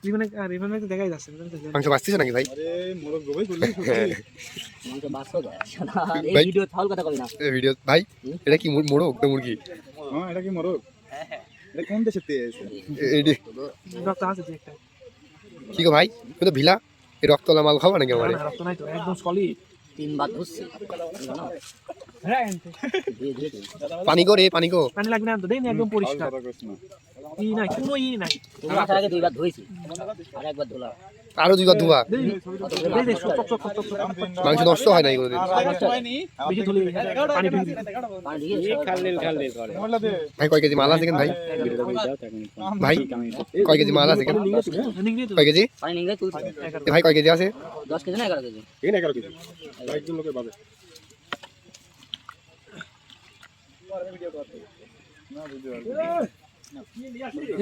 রিফানে তো দেখাই যাচ্ছে মাংস বাঁচতেছে নাকি ভাই? আরে মোরগ গোবাই করলি মাংস বাসো এই ভিডিও ফাউল কথা কই না ভিডিও ভাই এটা কি মোরগ না মুরগি? হ্যাঁ এটা কি মোরগ? এটা কোন দেশের থেকে এসেছে? এইডি রক্ত আছে একটা কি গো ভাই তুই তো ভিলা এই রক্তলা মাল খাওয়া নাকি আমারে? রক্ত নাই তো একদম সলিড 3 বার ধুচ্ছি হ্যাঁ এনতে পানি গো রে পানি গো। পানি লাগবে না তো দেন একদম পরিষ্কার ই নাই কোনো ই নাই তোমার আগে 2 বার ধুইছি আর একবার ধুলাম আরো 2 বার ধোয়া দেন দেন চক চক চক মাংস নষ্ট হয় না এগুলো দিন। বেশি ধুলি পানি ঢুকি পানি দিয়ে খাললেল করে ভাই কয় কেজি মাল আছে কেন ভাই? ভাই কয় কেজি মাল আছে কেন? কয় কেজি? পানি নিংলে তুলছি ভাই কয় কেজি আছে? 10 কেজি না 11 কেজি? এখানে 11 কেজি একজন লোকের বাবে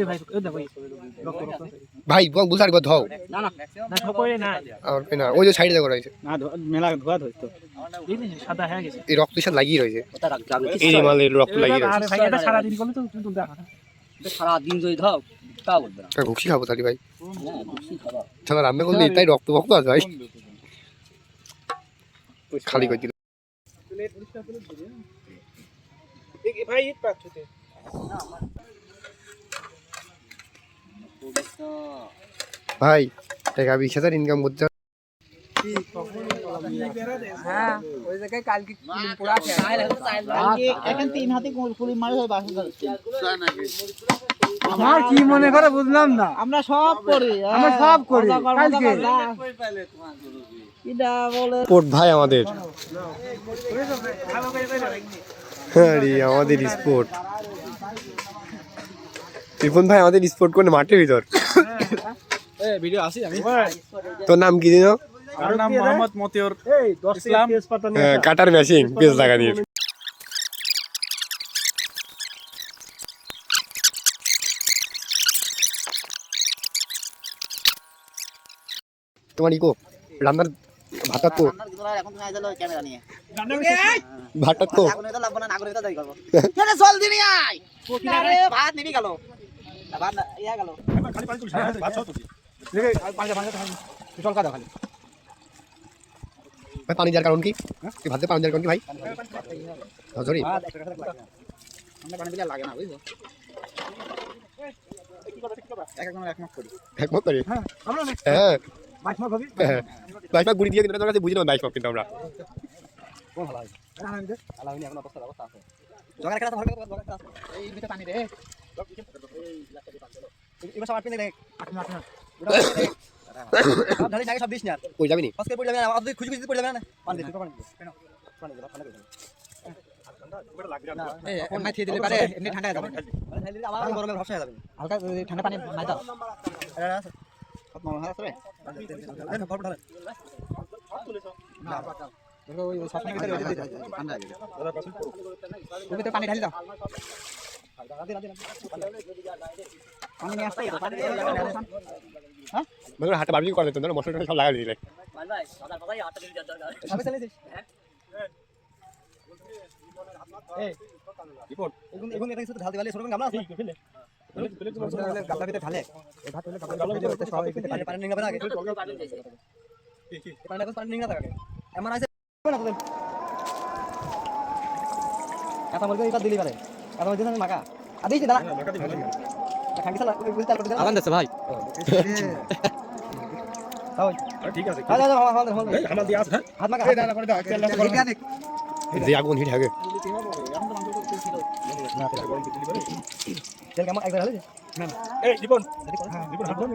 এ ভাই এ দে ভাই রক্ত রক্ত ভাই বুঝার গো ধও না না না ঠকরে না আর না ওই যে সাইডে দেখো রয়েছে না মেলা ধোয়া ধরতো এই সাদা হয়ে গেছে এই রক্তের সাথে লাগিয়ে রয়েছে ওটা রাখ যাবে এই মালের রক্ত লাগিয়ে রয়েছে। আরে ভাই এটা সারা দিন করলে তো তুমি তুলতে পারো এটা সারা দিন যদি দাও তা বলবে না ঘুষি খাবো তাহলে ভাই হ্যাঁ খুশি খাবার ছাড়া রান্না করলে এটাই রক্ত ভক্ত আছে ভাই খালি করে দিল ভাই ইট পাচ্ছতে ভাই টাকা 20,000 ইনকাম করতে হ্যাঁ ওই জায়গায় কালকে কুলিং পোড়া আছে এখন 3 হাতে কুলি মারে হয় 22,000 আমার কি মনে করে বুঝলাম না আমরা সব করি আমরা সব করি কালকে কিডা বলে স্পোর্ট ভাই আমাদের আরে আমাদের স্পোর্ট রিপন ভাই আমাদের স্পোর্ট কোন মাঠের ভিতর এই ভিডিও আসি আমি তোর নাম কি দিনো? আমার নাম মোহাম্মদ মতিউর ইসলাম কাটার মেশিন পেজ লাগা দিয়ে তোমার ইকো রান্নার ভাতটা তো এখন তুমি আইলো ক্যামেরা নিয়ে ভাতটা তো এখন এটা লাগবে না নাগরিক দাবি করব কেন জলদি নিয়ে আয় আরে ভাত নিবি গেল ভাত ইয়া গেল খালি পানি তুলছি ভাত সব তুলছি চল কাদা খালি ভাই পানি দেওয়ার কারণ কি? এই ভাতে পানি দেওয়ার কারণ কি ভাই? সরি আমরা পানি দিলে লাগে না বুঝছো একমত করি হ্যাঁ আমরা হ্যাঁ মাছ মাছ হবে বাইশমাক গুড়ি দিয়ে কিন্তু তোর কাছে বুঝি না বাইশমাক কিন্তু আমরা কোন ভালো হয় আলামিন দে আলামিন এখন অবস্থা আছে জগার খেলা তো ভালো জগার আছে এই ভিতরে পানি দে এবার সব আটকে দে সব ঢালি জায়গা সব দিস না কই যাবি নি? আজকে পড়ে যাবে না আপনি খুশি খুশি পড়ে যাবে না পানি দে পানি দে কেন পানি দে পানি দে না এই এমনি থিয়ে দিলে পারে এমনি ঠান্ডা হয়ে যাবে ঢালি দিলে আবার গরমে ভরসা হয়ে যাবে হালকা ঠান্ডা পানি নাই দাও আরে আছে সব নরম হয়ে আছে রে আরে গরম ঢালে না দেখো ওই সবসময় ভিতরে ওই দিতে ঠান্ডা হয়ে গেছে ওই ভিতরে পানি ঢালি দাও পানি নিয়ে আসতে পানি হ্যাঁ মানে হাতে বারবিকিউ করে দিত না মশলা সব লাগাই দিলে ভাই ভাই সাদা কথাই হাতটা দিতে যাচ্ছে সবে চলে দিস এই রিপোর্ট এগুন এটা কিছু ঢালতে পারলে সরকম গামলা আছে গামলা ভিতরে ঢালে এই ভাত হলে গামলা ভিতরে সব এই ভিতরে পানি নিংগাবে না আগে পানি পানি নিংগা থাকে এমন আছে না তোদের কথা বলবে এটা দিলি পারে কথা বলছিস আমি মাকা আদিস দাঁড়া মাকা দি ভালো খাঙ্কি সালা বুঝতে তাল করে আগান দেছে ভাই তাও ঠিক আছে হ্যাঁ হ্যাঁ এই হামাল দিয়ে আছে হাত মাকা এই দাঁড়া করে দাও তেল লাগা করে যে আগুন হিট হবে তেল কেমন একবার হলে না এই রিপন রিপন হাত ধর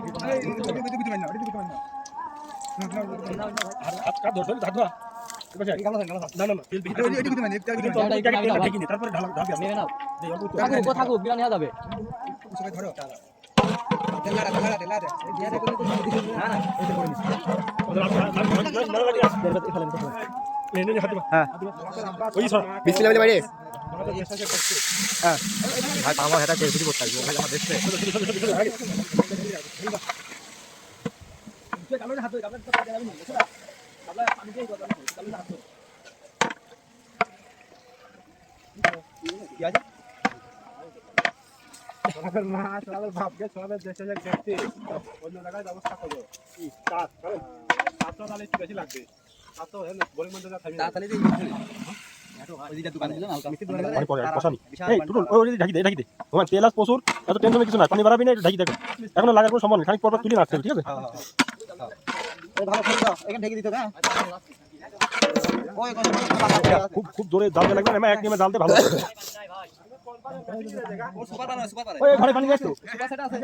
হাত কাট ধর হাত ধর গামলা গামলা না না তেল বিহিত তারপরে ঢালা ঢাল মেরে নাও দিয়ে থাকো থাকো বিরানি হয়ে যাবে সবাই ধরো তেল লাগা এই দিয়ে দে না না এই তো করে হ্যাঁ ওই সর বিসমিল্লাহ বলে বাইরে ভাই আমার হেটা কে ভিডিও করতে আসবে ভাই আমার দেখছে মাছ আমাদের ভাবকে সবাই দেশে যে দেখতে অন্য জায়গায় ব্যবস্থা করো কি কাজ করেন সাতটা তাহলে একটু বেশি লাগবে সাতটা বলের মধ্যে যা থাকবে তাড়াতাড়ি দিই ওই দিটা দোকানে মিষ্টি দোকানে পরে পরে বসাবি বিশাল এই টুটুল ওই ঢাকি দে তোমার তেল আছে প্রচুর এত টেনশনে কিছু না পানি বাড়াবি না একটু ঢাকি দেখো এখনো লাগার কোনো সম্ভব নেই খানিক পর পর তুলে নাচতে হবে, ঠিক আছে এই ভালো করে দাও এখানে ঢেকে দিতে হবে ওই খুব খুব জোরে জাল দিয়ে লাগবে না এক নিয়মে জাল দিয়ে ভালো সুপার পারে সুপার পারে ওই ঘরে পানি নিয়ে আসতো সুপার সেটা আছে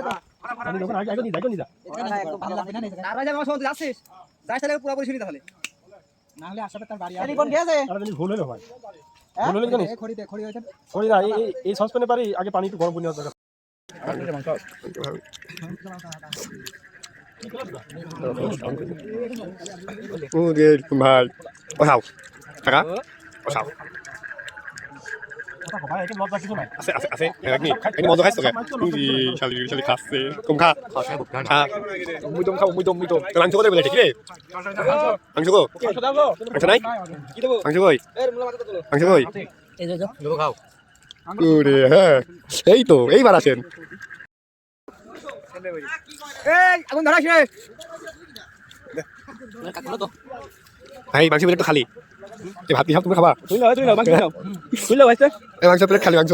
পানি যখন আগে আগে নিয়ে যা এটা একদম ভালো লাগবে না তারা যাবে আমার সঙ্গে যাচ্ছিস যাস তাহলে পুরো শুনি তাহলে না হলে আসাবে তার বাড়ি আর কোন গেছে আর যদি ভুল হলো হয় ভুল হলো জানিস খড়ি হয়েছে করি না এই সসপ্যানে পারি আগে পানি একটু গরম করে নেওয়া দরকার ওরে ভাই বসাও টাকা বসাও ভাই এটা লজ্জা কিছু নাই আছে আছে আছে এনি মজা খাইছো কে উজি শালি শালি খাচ্ছে কম খা খা মুই দম খাও মুই দম মাংস করে বলে ঠিক রে মাংস গো মাংস নাই কি দেব মাংস কই মাংস কই এই যে দেবো খাও ওরে হ্যাঁ এই তো এইবার আসেন এই আগুন ধরাস রে কাটলো তো ভাই মাংস প্লেট তো খালি ভাত কি তুমি খাবা তুই লাও মাংস দাও তুই লাও ভাইতে এই মাংস প্লেট খালি মাংস